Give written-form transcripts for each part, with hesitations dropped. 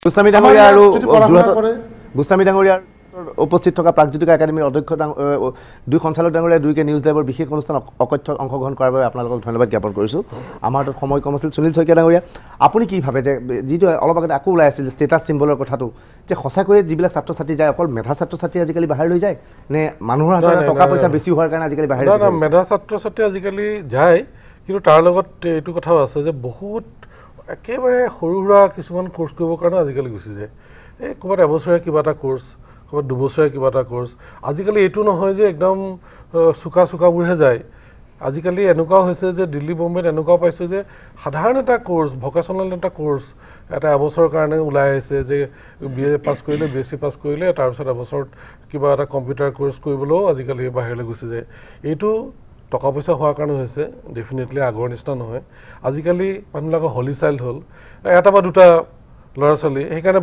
গোস্বামী ডাঙৰীয়া আৰু গোস্বামী ডাঙৰীয়াৰ উপস্থিত থকা প্ৰাগজ্যোতিকা একাডেমীৰ অধ্যক্ষ দুই সঞ্চালক ডাঙৰীয়া দুইকে নিউজ লাইভৰ বিশেষ অনুষ্ঠান অকথ্যত অংশগ্ৰহণ কৰাৰ বাবে আপোনালোকক ধন্যবাদ জ্ঞাপন কৰিছোঁ আমাৰ হাতত সময় কম আছিল সুনীল শইকীয়া ডাঙৰীয়া আপুনি কি ভাবে যে যিটো অলপ আগতে আকৌ ওলাই আছিল ষ্টেটাছ চিম্বলৰ কথাটো যে সঁচাকৈয়ে যিবিলাক ছাত্ৰ ছাত্ৰী যায় অকল মেধা ছাত্ৰ ছাত্ৰী আজিকালি বাহিৰলৈ যায় নে মানুহৰ হাতত টকা পইচা বেছি হোৱাৰ কাৰণে আজিকালি বাহিৰ মেধা ছাত্ৰ ছাত্ৰী আজিকালি যায় কিন্তু তাৰ লগত এইটো কথাও আছে যে বহুত একেবাৰে সৰু সুৰা কিছুমান কোৰ্চ কৰিবৰ কাৰণে আজিকালি গুচি যায় এই ক'ৰবাত এবছৰীয়া কিবা এটা কোৰ্চ ক'ৰবাত দুবছৰীয়া কিবা এটা কোৰ্চ আজিকালি এইটো নহয় যে একদম চোকাবোৰহে যায় আজিকালি এনেকুৱাও হৈছে যে দিল্লী বম্বেত এনেকুৱাও পাইছোঁ যে সাধাৰণ এটা কোৰ্চ ভকেশ্যনেল এটা কোৰ্চ এটা এবছৰৰ কাৰণে ওলাই আহিছে যে BA পাছ কৰিলে BSc পাছ কৰিলে তাৰপিছত এবছৰত কিবা এটা কম্পিউটাৰ কোৰ্চ কৰিবলৈও আজিকালি বাহিৰলৈ গুচি যায় এইটো টকা পইচা হোৱাৰ কাৰণে হৈছে ডেফিনেটলি আগৰ নিচিনা নহয় আজিকালি মানুহবিলাকৰ হলি চাইল্ড হ'ল এটা বা দুটা ল'ৰা ছোৱালী সেইকাৰণে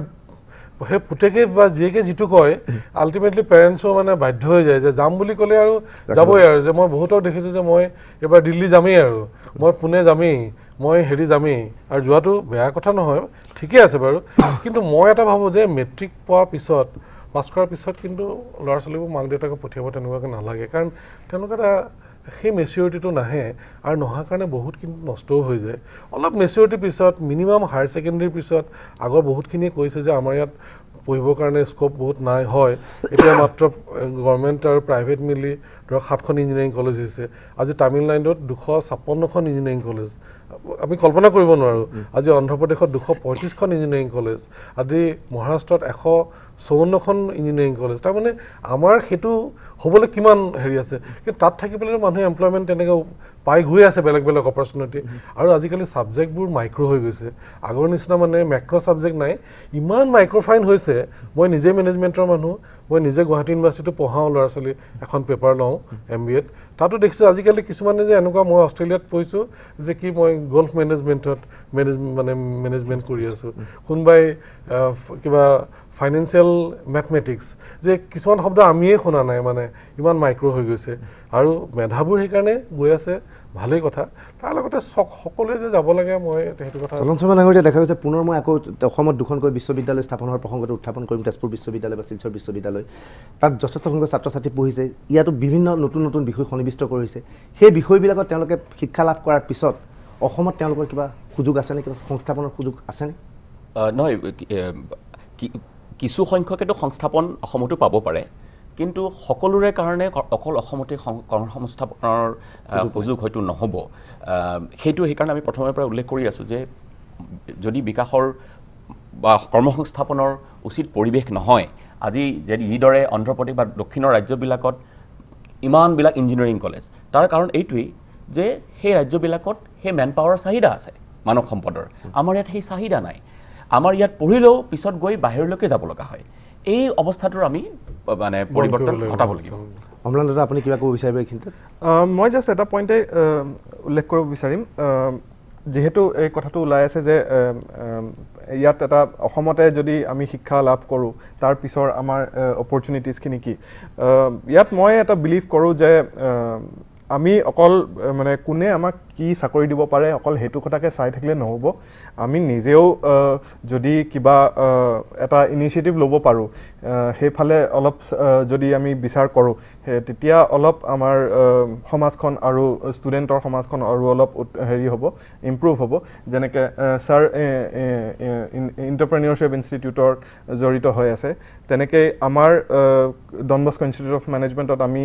সেই পুতেকে বা যিয়েকে যিটো কয় আল্টিমেটলি পেৰেণ্টছো মানে বাধ্য হৈ যায় যে যাম বুলি ক'লে আৰু যাবই আৰু যে মই বহুতক দেখিছোঁ যে মই এবাৰ দিল্লী যামেই আৰু মই পুনে যামেই মই হেৰি যামেই আৰু যোৱাটো বেয়া কথা নহয় ঠিকেই আছে বাৰু কিন্তু মই এটা ভাবোঁ যে মেট্ৰিক পোৱাৰ পিছত পাছ কৰাৰ পিছত কিন্তু ল'ৰা ছোৱালীবোৰ মাক দেউতাকক পঠিয়াব তেনেকুৱাকৈ নালাগে কাৰণ তেওঁলোকে এটা সেই মেচিউৰিটিটো নাহে আৰু নোহোৱাৰ কাৰণে বহুত কিন্তু নষ্টও হৈ যায় অলপ মেচিউৰিটিৰ পিছত মিনিমাম হায়াৰ ছেকেণ্ডেৰীৰ পিছত আগৰ বহুতখিনিয়ে কৈছে যে আমাৰ ইয়াত পঢ়িবৰ কাৰণে স্ক'প বহুত নাই হয় এতিয়া মাত্ৰ গভৰ্ণমেণ্ট আৰু প্ৰাইভেট মিলি ধৰক 7খন ইঞ্জিনিয়াৰিং কলেজ হৈছে আজি তামিলনাডুত 256খন ইঞ্জিনিয়াৰিং কলেজ আমি কল্পনা কৰিব নোৱাৰোঁ আজি অন্ধ্ৰপ্ৰদেশত 235খন ইঞ্জিনিয়াৰিং কলেজ আজি মহাৰাষ্ট্ৰত 154খন ইঞ্জিনিয়াৰিং কলেজ তাৰমানে আমাৰ সেইটো হ'বলৈ কিমান হেৰি আছে কিন্তু তাত থাকি পেলাই মানুহে এমপ্লয়মেণ্ট তেনেকৈ পাই গৈ আছে বেলেগ বেলেগ অপৰচুনিটি আৰু আজিকালি ছাবজেক্টবোৰ মাইক্ৰ' হৈ গৈছে আগৰ নিচিনা মানে মেক্ৰ' ছাবজেক্ট নাই ইমান মাইক্ৰ'ফাইন হৈছে মই নিজে মেনেজমেণ্টৰ মানুহ মই নিজে গুৱাহাটী ইউনিভাৰ্চিটিটো পঢ়াওঁ ল'ৰা ছোৱালী এখন পেপাৰ লওঁ MBAত তাতো দেখিছোঁ আজিকালি কিছুমানে যে এনেকুৱা মই অষ্ট্ৰেলিয়াত পঢ়িছোঁ যে কি মই গল্ফ মেনেজমেণ্টত মেনেজমেণ্ট কৰি আছোঁ কোনোবাই কিবা ফাইনেন্সিয়েল মেথমেটিক্স যে কিছুমান শব্দ আমিয়ে শুনা নাই মানে ইমান মাইক্ৰ' হৈ গৈছে আৰু মেধাবোৰ সেইকাৰণে গৈ আছে ভালেই কথা তাৰ লগতে সকলোৱে যে যাব লাগে মই সেইটো কথা চলন শৰ্মা ডাঙৰীয়া দেখা গৈছে পুনৰ মই আকৌ অসমত দুখনকৈ বিশ্ববিদ্যালয় স্থাপনৰ প্ৰসংগটো উত্থাপন কৰিম তেজপুৰ বিশ্ববিদ্যালয় বা শিলচৰ বিশ্ববিদ্যালয় তাত যথেষ্ট সংখ্যক ছাত্ৰ ছাত্ৰী পঢ়িছে ইয়াতো বিভিন্ন নতুন নতুন বিষয় সন্নিৱিষ্ট কৰিছে সেই বিষয়বিলাকত তেওঁলোকে শিক্ষা লাভ কৰাৰ পিছত অসমত তেওঁলোকৰ কিবা সুযোগ আছেনে কিবা সংস্থাপনৰ সুযোগ আছেনে নহয় কিছু সংখ্যকেতো সংস্থাপন অসমতো পাব পাৰে কিন্তু সকলোৰে কাৰণে অকল অসমতে কৰ্মসংস্থাপনৰ সুযোগ হয়তো নহ'ব সেইটো সেইকাৰণে আমি প্ৰথমে পৰা উল্লেখ কৰি আছোঁ যে যদি বিকাশৰ বা কৰ্মসংস্থাপনৰ উচিত পৰিৱেশ নহয় আজি যিদৰে অন্ধ্ৰপ্ৰদেশ বা দক্ষিণৰ ৰাজ্যবিলাকত ইমানবিলাক ইঞ্জিনিয়াৰিং কলেজ তাৰ কাৰণ এইটোৱেই যে সেই ৰাজ্যবিলাকত সেই মেন পাৱাৰৰ চাহিদা আছে মানৱ সম্পদৰ আমাৰ ইয়াত সেই চাহিদা নাই আমাৰ ইয়াত পঢ়িলেও পিছত গৈ বাহিৰলৈকে যাব লগা হয় এই অৱস্থাটোৰ আমি মানে পৰিৱৰ্তন ঘটাব লাগিব অমলান দাদা আপুনি কিবা ক'ব বিচাৰিব এইখিনিতে মই জাষ্ট এটা পইণ্টে উল্লেখ কৰিব বিচাৰিম যেহেতু এই কথাটো ওলাই আছে যে ইয়াত এটা অসমতে যদি আমি শিক্ষা লাভ কৰোঁ তাৰ পিছৰ আমাৰ অপৰচুনিটিজখিনি কি ইয়াত মই এটা বিলিভ কৰোঁ যে আমি অকল মানে কোনে আমাক কি চাকৰি দিব পাৰে অকল সেইটো কথাকে চাই থাকিলে নহ'ব আমি নিজেও যদি কিবা এটা ইনিচিয়েটিভ ল'ব পাৰোঁ সেইফালে অলপ যদি আমি বিচাৰ কৰোঁ তেতিয়া অলপ আমাৰ সমাজখন আৰু ষ্টুডেণ্টৰ সমাজখন আৰু অলপ হেৰি হ'ব ইম্প্ৰুভ হ'ব যেনেকৈ ছাৰ এণ্টাৰপ্ৰেনিয়ৰশ্বিপ ইনষ্টিটিউটৰ জড়িত হৈ আছে তেনেকৈ আমাৰ ডন বস্কো ইনষ্টিটিউট অফ মেনেজমেণ্টত আমি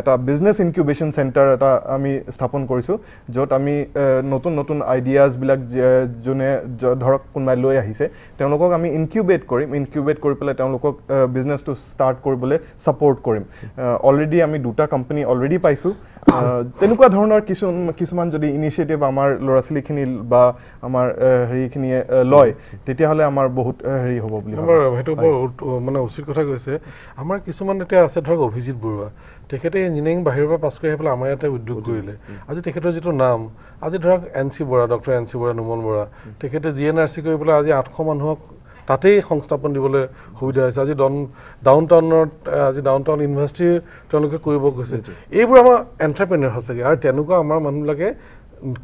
এটা বিজনেছ ইনকিউবেশ্যন চেণ্টাৰ এটা আমি স্থাপন কৰিছোঁ য'ত আমি নতুন নতুন আইডিয়াজবিলাক যোনে ধৰক কোনোবাই লৈ আহিছে তেওঁলোকক আমি ইনকিউবেট কৰি পেলাই তেওঁলোকক বিজনেছটো ষ্টাৰ্ট কৰিবলৈ ছাপোৰ্ট কৰিম অলৰেডি আমি 2টা কোম্পানী অলৰেডি পাইছোঁ তেনেকুৱা ধৰণৰ কিছুমান যদি ইনিচিয়েটিভ আমাৰ ল'ৰা ছোৱালীখিনি বা আমাৰ হেৰিখিনিয়ে লয় তেতিয়াহ'লে আমাৰ বহুত হেৰি হ'ব বুলি সেইটো মানে উচিত কথা কৈছে আমাৰ কিছুমান এতিয়া আছে ধৰক অভিজিত বৰুৱা তেখেতে ইঞ্জিনিয়াৰিং বাহিৰৰ পৰা পাছ কৰি আহি পেলাই আমাৰ ইয়াতে উদ্যোগ কৰিলে আজি তেখেতৰ যিটো নাম আজি ধৰক NC Bora doctor NC Bora Numal Bora তেখেতে GNRC কৰি পেলাই আজি 800 মানুহক তাতেই সংস্থাপন দিবলৈ সুবিধা হৈছে আজি ডাউন টাউন ইউনিভাৰ্চিটি তেওঁলোকে কৰিব গৈছে এইবোৰ আমাৰ এণ্টাৰপ্ৰেনিয়ৰ সঁচাকৈ আৰু তেনেকুৱা আমাৰ মানুহবিলাকে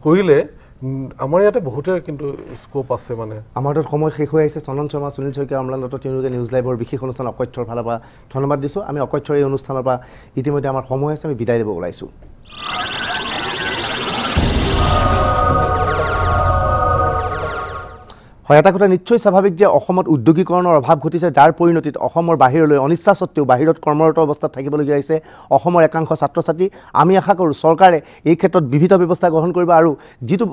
কৰিলে আমাৰ ইয়াতে বহুতে কিন্তু স্কোপ আছে মানে আমাৰ তাত সময় শেষ হৈ আহিছে চন্দন শৰ্মা সুনীল শইকীয়া অম্লান দত্ত তেওঁলোকে নিউজ লাইভৰ বিশেষ অনুষ্ঠান অকথ্যৰ ফালৰ পৰা ধন্যবাদ দিছোঁ আমি অকথ্যৰ এই অনুষ্ঠানৰ পৰা ইতিমধ্যে আমাৰ সময় আছে আমি বিদায় দিব ওলাইছোঁ হয় এটা কথা নিশ্চয় স্বাভাৱিক যে অসমত উদ্যোগীকৰণৰ অভাৱ ঘটিছে যাৰ পৰিণতিত অসমৰ বাহিৰলৈ অনিচ্ছা সত্ত্বেও বাহিৰত কৰ্মৰত অৱস্থাত থাকিবলগীয়া হৈছে অসমৰ একাংশ ছাত্ৰ ছাত্ৰী আমি আশা কৰোঁ চৰকাৰে এই ক্ষেত্ৰত বিবিধ ব্যৱস্থা গ্ৰহণ কৰিব আৰু যিটো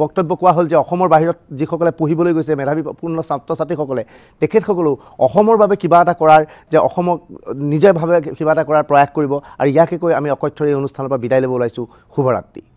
বক্তব্য কোৱা হ'ল যে অসমৰ বাহিৰত যিসকলে পঢ়িবলৈ গৈছে মেধাৱীপূৰ্ণ ছাত্ৰ ছাত্ৰীসকলে তেখেতসকলেও অসমৰ বাবে কিবা এটা কৰাৰ যে অসমক নিজেভাৱে কিবা এটা কৰাৰ প্ৰয়াস কৰিব আৰু ইয়াকে কৈ আমি অকথ্যৰ এই অনুষ্ঠানৰ পৰা বিদায় ল'ব ওলাইছোঁ শুভৰাত্ৰি